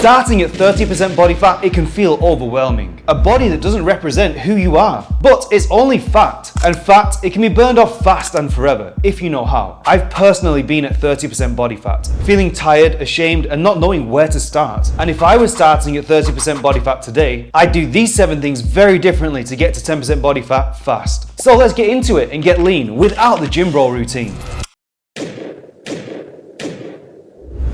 Starting at 30% body fat, it can feel overwhelming. A body that doesn't represent who you are. But it's only fat. And fat, it can be burned off fast and forever, if you know how. I've personally been at 30% body fat, feeling tired, ashamed, and not knowing where to start. And if I was starting at 30% body fat today, I'd do these 7 things very differently to get to 10% body fat fast. So let's get into it and get lean without the gym bro routine.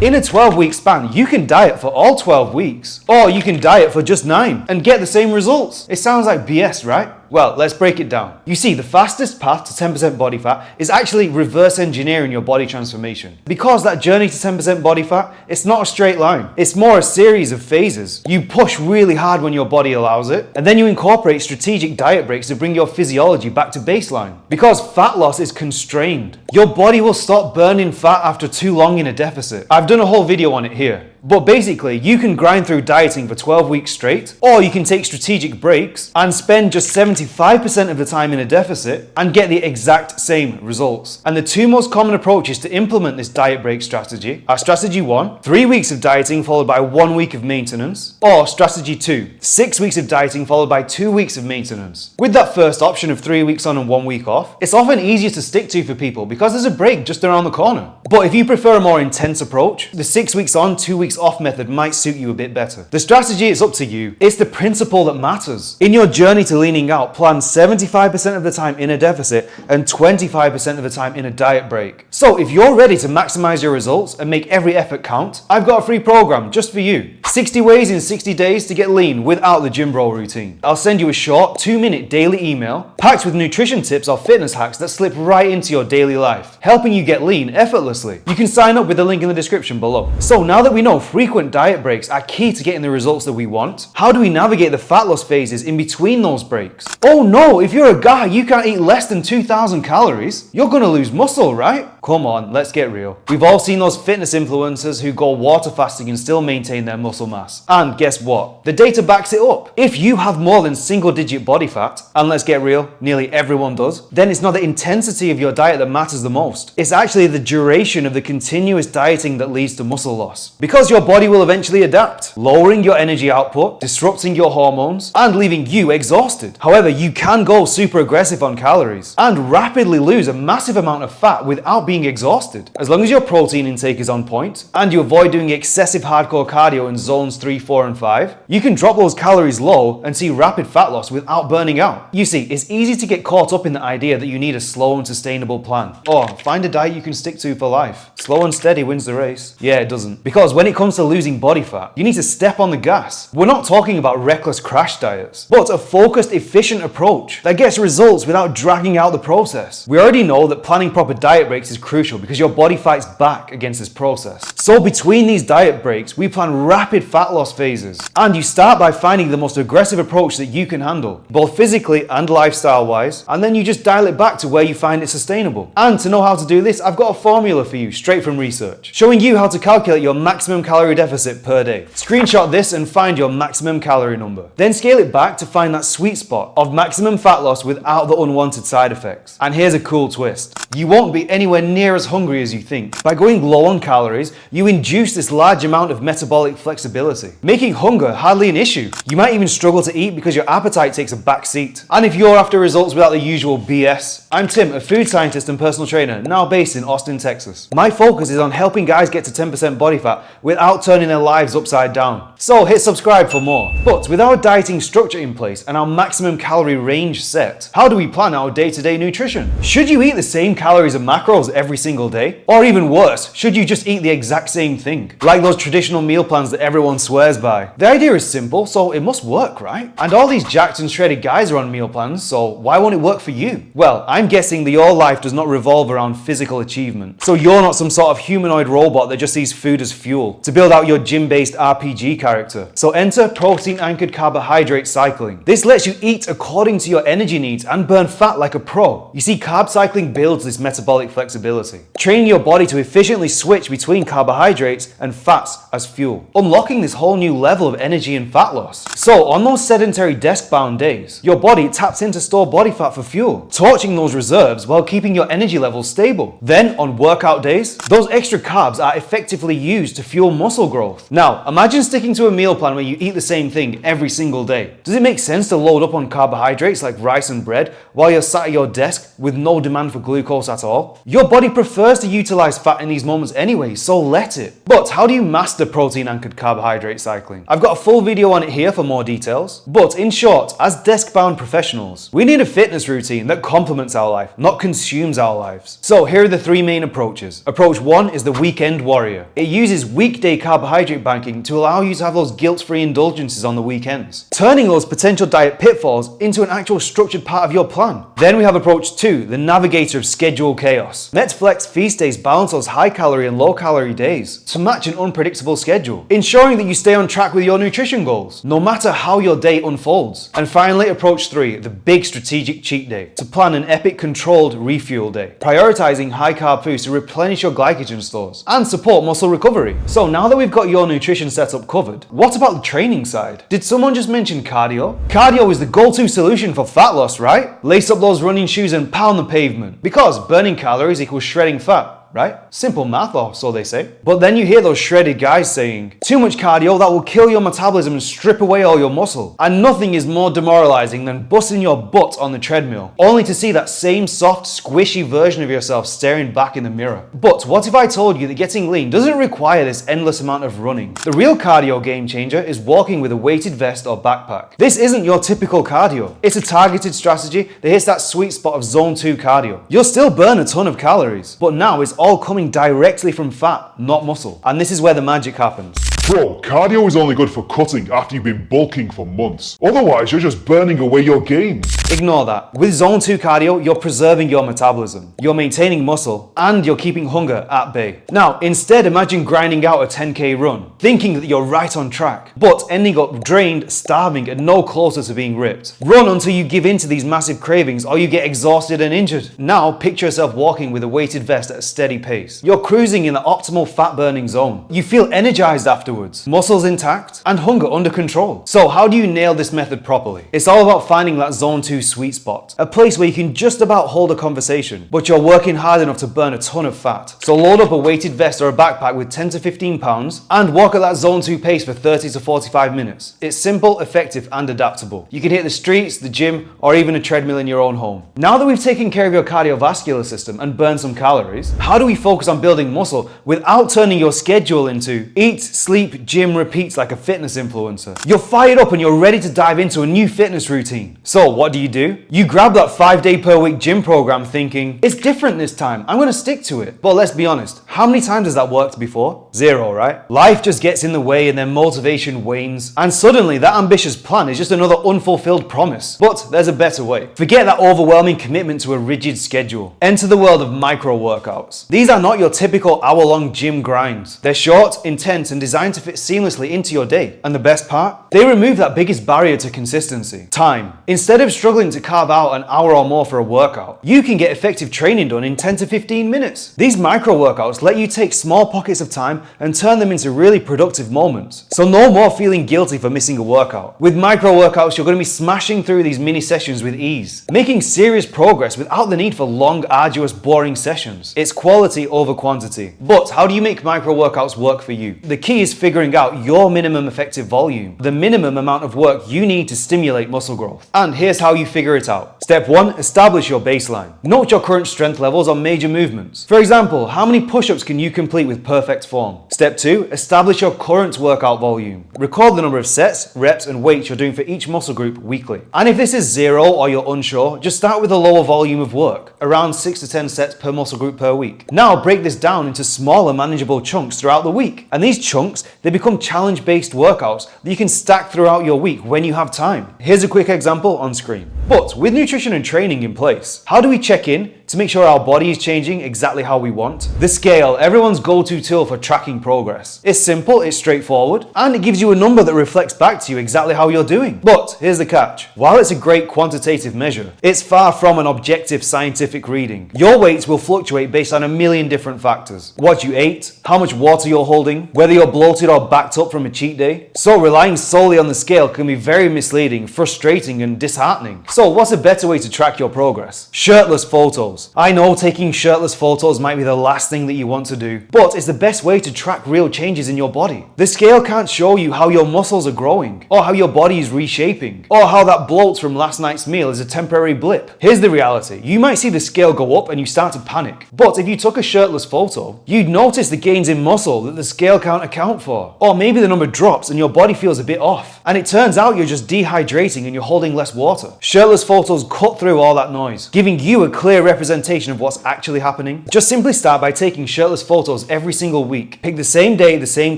In a 12-week span, you can diet for all 12 weeks, or you can diet for just 9 and get the same results. It sounds like BS, right? Well, let's break it down. You see, the fastest path to 10% body fat is actually reverse engineering your body transformation. Because that journey to 10% body fat, it's not a straight line. It's more a series of phases. You push really hard when your body allows it, and then you incorporate strategic diet breaks to bring your physiology back to baseline. Because fat loss is constrained. Your body will stop burning fat after too long in a deficit. I've done a whole video on it here. But basically, you can grind through dieting for 12 weeks straight, or you can take strategic breaks and spend just 75% of the time in a deficit and get the exact same results. And the 2 most common approaches to implement this diet break strategy are strategy 1, 3 weeks of dieting followed by 1 week of maintenance, or strategy 2, 6 weeks of dieting followed by 2 weeks of maintenance. With that first option of 3 weeks on and 1 week off, it's often easier to stick to for people because there's a break just around the corner. But if you prefer a more intense approach, the 6 weeks on, 2 weeks off method might suit you a bit better. The strategy is up to you. It's the principle that matters. In your journey to leaning out, plan 75% of the time in a deficit and 25% of the time in a diet break. So if you're ready to maximize your results and make every effort count, I've got a free program just for you. 60 ways in 60 days to get lean without the gym bro routine. I'll send you a short 2-minute daily email packed with nutrition tips or fitness hacks that slip right into your daily life, helping you get lean effortlessly. You can sign up with the link in the description below. So now that we know frequent diet breaks are key to getting the results that we want, how do we navigate the fat loss phases in between those breaks? Oh no, if you're a guy, you can't eat less than 2,000 calories. You're gonna lose muscle, right? Come on, let's get real. We've all seen those fitness influencers who go water fasting and still maintain their muscle mass. And guess what? The data backs it up. If you have more than single-digit body fat, and let's get real, nearly everyone does, then it's not the intensity of your diet that matters the most. It's actually the duration of the continuous dieting that leads to muscle loss. Because your body will eventually adapt, lowering your energy output, disrupting your hormones, and leaving you exhausted. However, you can go super aggressive on calories and rapidly lose a massive amount of fat without being exhausted. As long as your protein intake is on point and you avoid doing excessive hardcore cardio in zones 3, 4, and 5, you can drop those calories low and see rapid fat loss without burning out. You see, it's easy to get caught up in the idea that you need a slow and sustainable plan. Or find a diet you can stick to for life. Slow and steady wins the race. Yeah, it doesn't. Because when it comes to losing body fat, you need to step on the gas. We're not talking about reckless crash diets, but a focused, efficient approach that gets results without dragging out the process. We already know that planning proper diet breaks is crucial because your body fights back against this process. So between these diet breaks, we plan rapid fat loss phases. And you start by finding the most aggressive approach that you can handle, both physically and lifestyle-wise, and then you just dial it back to where you find it sustainable. And to know how to do this, I've got a formula for you straight from research, showing you how to calculate your maximum calorie deficit per day. Screenshot this and find your maximum calorie number. Then scale it back to find that sweet spot of maximum fat loss without the unwanted side effects. And here's a cool twist. You won't be anywhere near as hungry as you think. By going low on calories, you induce this large amount of metabolic flexibility, making hunger hardly an issue. You might even struggle to eat because your appetite takes a back seat. And if you're after results without the usual BS, I'm Tim, a food scientist and personal trainer, now based in Austin, Texas. My focus is on helping guys get to 10% body fat without turning their lives upside down. So hit subscribe for more. But with our dieting structure in place and our maximum calorie range set, how do we plan our day-to-day nutrition? Should you eat the same calories and macros every single day? Or even worse, should you just eat the exact same thing? Like those traditional meal plans that everyone swears by. The idea is simple, so it must work, right? And all these jacked and shredded guys are on meal plans, so why won't it work for you? Well, I'm guessing that your life does not revolve around physical achievement. So you're not some sort of humanoid robot that just sees food as fuel to build out your gym-based RPG character. So enter protein-anchored carbohydrate cycling. This lets you eat according to your energy needs and burn fat like a pro. You see, carb cycling builds this metabolic flexibility flexibility, training your body to efficiently switch between carbohydrates and fats as fuel, unlocking this whole new level of energy and fat loss. So on those sedentary desk-bound days, your body taps into stored body fat for fuel, torching those reserves while keeping your energy levels stable. Then on workout days, those extra carbs are effectively used to fuel muscle growth. Now, imagine sticking to a meal plan where you eat the same thing every single day. Does it make sense to load up on carbohydrates like rice and bread while you're sat at your desk with no demand for glucose at all? Your body prefers to utilize fat in these moments anyway, so let it. But how do you master protein-anchored carbohydrate cycling? I've got a full video on it here for more details. But in short, as desk-bound professionals, we need a fitness routine that complements our life, not consumes our lives. So here are the three main approaches. Approach 1 is the weekend warrior. It uses weekday carbohydrate banking to allow you to have those guilt-free indulgences on the weekends, turning those potential diet pitfalls into an actual structured part of your plan. Then we have approach 2, the navigator of schedule chaos. Netflix feast days balance those high-calorie and low-calorie days to match an unpredictable schedule, ensuring that you stay on track with your nutrition goals, no matter how your day unfolds. And finally, approach 3, the big strategic cheat day, to plan an epic controlled refuel day, prioritizing high-carb foods to replenish your glycogen stores and support muscle recovery. So now that we've got your nutrition setup covered, what about the training side? Did someone just mention cardio? Cardio is the go-to solution for fat loss, right? Lace up those running shoes and pound the pavement, because burning calories equals shredding fat, right? Simple math, or so they say. But then you hear those shredded guys saying, too much cardio, that will kill your metabolism and strip away all your muscle. And nothing is more demoralizing than busting your butt on the treadmill, only to see that same soft, squishy version of yourself staring back in the mirror. But what if I told you that getting lean doesn't require this endless amount of running? The real cardio game changer is walking with a weighted vest or backpack. This isn't your typical cardio. It's a targeted strategy that hits that sweet spot of zone 2 cardio. You'll still burn a ton of calories, but now it's all coming directly from fat, not muscle. And this is where the magic happens. Bro, cardio is only good for cutting after you've been bulking for months. Otherwise, you're just burning away your gains. Ignore that. With zone 2 cardio, you're preserving your metabolism, you're maintaining muscle, and you're keeping hunger at bay. Now, instead, imagine grinding out a 10k run, thinking that you're right on track, but ending up drained, starving, and no closer to being ripped. Run until you give in to these massive cravings or you get exhausted and injured. Now, picture yourself walking with a weighted vest at a steady pace. You're cruising in the optimal fat burning zone. You feel energized afterwards, muscles intact, and hunger under control. So how do you nail this method properly? It's all about finding that zone 2 sweet spot, a place where you can just about hold a conversation, but you're working hard enough to burn a ton of fat. So load up a weighted vest or a backpack with 10 to 15 pounds and walk at that zone 2 pace for 30 to 45 minutes. It's simple, effective, and adaptable. You can hit the streets, the gym, or even a treadmill in your own home. Now that we've taken care of your cardiovascular system and burned some calories, how do we focus on building muscle without turning your schedule into eat, sleep, gym, repeats like a fitness influencer? You're fired up and you're ready to dive into a new fitness routine. So what do? You grab that 5-day per week gym program thinking, it's different this time, I'm gonna stick to it. But let's be honest, how many times has that worked before? Zero, right? Life just gets in the way and then motivation wanes, and suddenly that ambitious plan is just another unfulfilled promise. But there's a better way. Forget that overwhelming commitment to a rigid schedule. Enter the world of micro workouts. These are not your typical hour-long gym grinds. They're short, intense, and designed to fit seamlessly into your day. And the best part? They remove that biggest barrier to consistency: time. Instead of struggling to carve out an hour or more for a workout, you can get effective training done in 10 to 15 minutes. These micro workouts let you take small pockets of time and turn them into really productive moments. So no more feeling guilty for missing a workout. With micro workouts, you're going to be smashing through these mini sessions with ease, making serious progress without the need for long, arduous, boring sessions. It's quality over quantity. But how do you make micro workouts work for you? The key is figuring out your minimum effective volume, the minimum amount of work you need to stimulate muscle growth. And here's how you figure it out. Step 1, establish your baseline. Note your current strength levels on major movements. For example, how many push-ups can you complete with perfect form? Step 2, establish your current workout volume. Record the number of sets, reps, and weights you're doing for each muscle group weekly. And if this is 0 or you're unsure, just start with a lower volume of work, around 6 to 10 sets per muscle group per week. Now break this down into smaller, manageable chunks throughout the week. And these chunks, they become challenge-based workouts that you can stack throughout your week when you have time. Here's a quick example on screen. But with nutrition and training in place, how do we check in to make sure our body is changing exactly how we want. The scale, everyone's go-to tool for tracking progress. It's simple, it's straightforward, and it gives you a number that reflects back to you exactly how you're doing. But here's the catch. While it's a great quantitative measure, it's far from an objective scientific reading. Your weights will fluctuate based on a million different factors. What you ate, how much water you're holding, whether you're bloated or backed up from a cheat day. So relying solely on the scale can be very misleading, frustrating, and disheartening. So what's a better way to track your progress? Shirtless photos. I know taking shirtless photos might be the last thing that you want to do, but it's the best way to track real changes in your body. The scale can't show you how your muscles are growing, or how your body is reshaping, or how that bloat from last night's meal is a temporary blip. Here's the reality. You might see the scale go up and you start to panic. But if you took a shirtless photo, you'd notice the gains in muscle that the scale can't account for. Or maybe the number drops and your body feels a bit off. And it turns out you're just dehydrating and you're holding less water. Shirtless photos cut through all that noise, giving you a clear representation of what's actually happening. Just simply start by taking shirtless photos every single week. Pick the same day, the same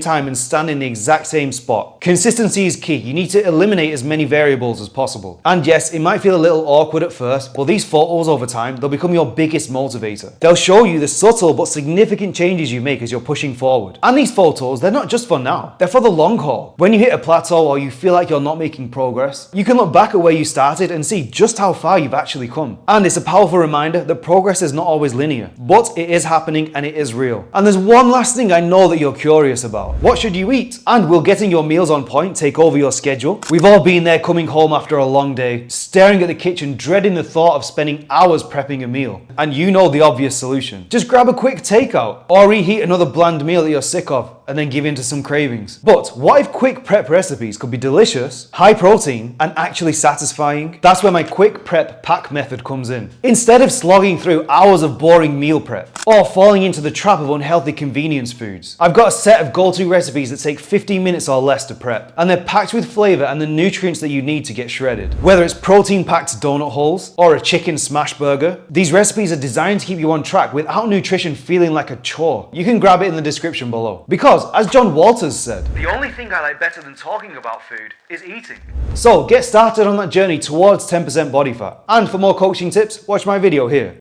time, and stand in the exact same spot. Consistency is key. You need to eliminate as many variables as possible. And yes, it might feel a little awkward at first, but these photos over time, they'll become your biggest motivator. They'll show you the subtle but significant changes you make as you're pushing forward. And these photos, they're not just for now, they're for the long haul. When you hit a plateau or you feel like you're not making progress, you can look back at where you started and see just how far you've actually come. And it's a powerful reminder that progress is not always linear, but it is happening and it is real. And there's one last thing I know that you're curious about. What should you eat? And will getting your meals on point take over your schedule? We've all been there coming home after a long day, staring at the kitchen, dreading the thought of spending hours prepping a meal. And you know the obvious solution. Just grab a quick takeout or reheat another bland meal that you're sick of and then give in to some cravings. But what if quick prep recipes could be delicious, high protein, and actually satisfying? That's where my quick prep pack method comes in. Instead of slogging through hours of boring meal prep or falling into the trap of unhealthy convenience foods, I've got a set of go-to recipes that take 15 minutes or less to prep, and they're packed with flavor and the nutrients that you need to get shredded. Whether it's protein-packed donut holes or a chicken smash burger, these recipes are designed to keep you on track without nutrition feeling like a chore. You can grab it in the description below. Because, as John Walters said, the only thing I like better than talking about food is eating. So get started on that journey towards 10% body fat. And for more coaching tips, watch my video here.